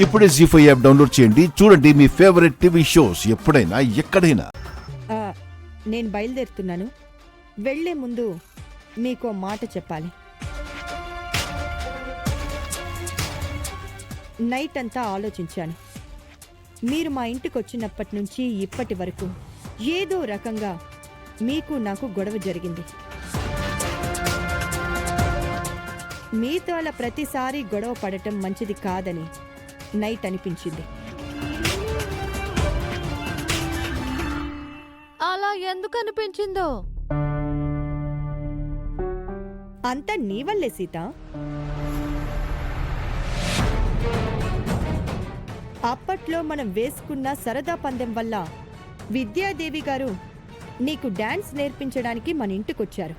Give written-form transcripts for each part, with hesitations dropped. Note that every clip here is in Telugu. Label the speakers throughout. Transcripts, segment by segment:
Speaker 1: ఇప్పుడే జీ5 యాప్ డౌన్లోడ్ చేయండి. చూడండి మీ ఫేవరెట్ టీవీ షోస్ ఎప్పుడైనా ఎక్కడైనా.
Speaker 2: నేను బయలుదేరుతున్నాను. వెళ్లే ముందు మీకో మాట చెప్పాలి. నైట్ అంతా ఆలోచించాను. మీరు మా ఇంటికి వచ్చినప్పటి నుంచి ఇప్పటి వరకు ఏదో రకంగా మీకు నాకు గొడవ జరిగింది. మీతో అలా ప్రతిసారి గొడవ పడటం మంచిది కాదని నైట్ అనిపించింది.
Speaker 3: అలా ఎందుకు అనిపించిందో?
Speaker 2: అంతా నీ వల్లే సీత. అప్పట్లో మనం వేసుకున్న సరదా పందెం వల్ల విద్యాదేవి గారు నీకు డాన్స్ నేర్పించడానికి మన ఇంటికొచ్చారు.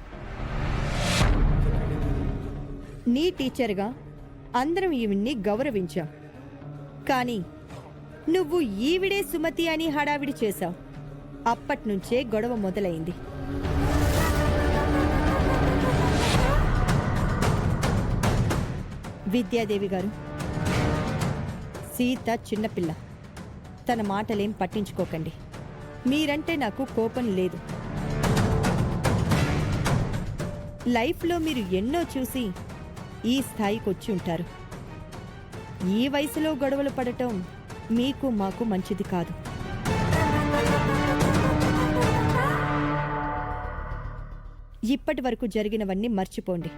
Speaker 2: నీ టీచర్గా అందరం ఈవిడ్ని గౌరవించాం. కానీ నువ్వు ఈవిడే సుమతి అని హడావిడి చేశావు. అప్పట్నుంచే గొడవ మొదలైంది. విద్యాదేవి గారు, సీత చిన్నపిల్ల, తన మాటలేం పట్టించుకోకండి. మీరంటే నాకు కోపం లేదు. లైఫ్లో మీరు ఎన్నో చూసి ఈ స్థాయికి వచ్చి ఉంటారు. ఈ వయసులో గొడవలు పడటం మీకు మాకు మంచిది కాదు. ఇప్పటి వరకు జరిగినవన్నీ మర్చిపోండి.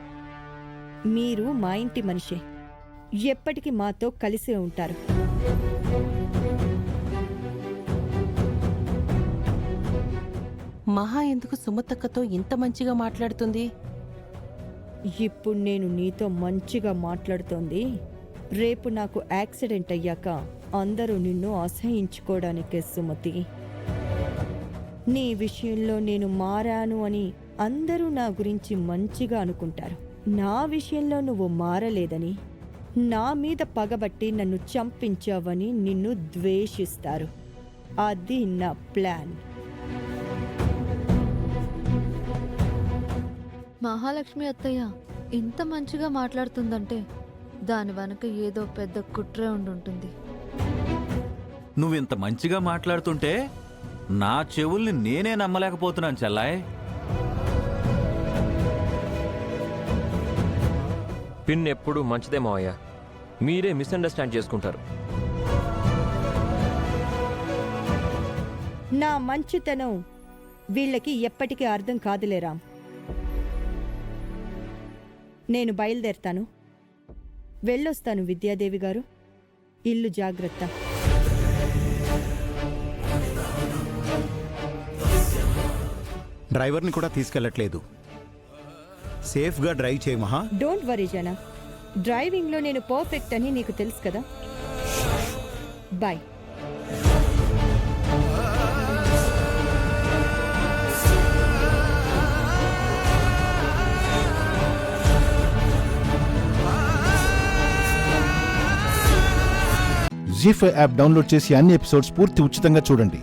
Speaker 2: మీరు మా ఇంటి మనిషే. ఎప్పటికీ మాతో కలిసే ఉంటారు.
Speaker 4: మహా ఎందుకు సుమతక్కతో ఇంత మంచిగా మాట్లాడుతుంది?
Speaker 2: ఇప్పుడు నేను నీతో మంచిగా మాట్లాడుతోంది, రేపు నాకు యాక్సిడెంట్ అయ్యాక అందరూ నిన్ను అసహించుకోవడానికే సుమతి. నీ విషయంలో నేను మారాను అని అందరూ నా గురించి మంచిగా అనుకుంటారు. నా విషయంలో నువ్వు మారలేదని, నా మీద పగబట్టి నన్ను చంపించావని నిన్ను ద్వేషిస్తారు. అది నా ప్లాన్.
Speaker 3: మహాలక్ష్మి అత్తయ్య ఇంత మంచిగా మాట్లాడుతుందంటే దాని వెనక ఏదో పెద్ద కుట్రే ఉండుంటుంది.
Speaker 5: నువ్వింత మంచిగా మాట్లాడుతుంటే నా చెవుల్ని నేనే నమ్మలేకపోతున్నాను చెల్లాయ్.
Speaker 6: పిన్ ఎప్పుడు మంచిదే మావయ్య, మీరే మిస్అండర్స్టాండ్ చేసుకుంటారు.
Speaker 2: నా మంచితనం వీళ్ళకి ఎప్పటికీ అర్థం కాదులేరా. నేను బయలుదేరుతాను. వెళ్ళొస్తాను విద్యాదేవి గారు. ఇల్లు జాగ్రత్త.
Speaker 7: డ్రైవర్ని కూడా తీసుకెళ్ళట్లేదు. సేఫ్గా డ్రైవ్ చేయి మహా.
Speaker 2: డోంట్ వరీ జనా, డ్రైవింగ్లో నేను పర్ఫెక్ట్ అని నీకు తెలుసు కదా. బాయ్.
Speaker 1: జీ5 యాప్ డౌన్లోడ్ చేసి అన్ని ఎపిసోడ్స్ పూర్తి ఉచితంగా చూడండి.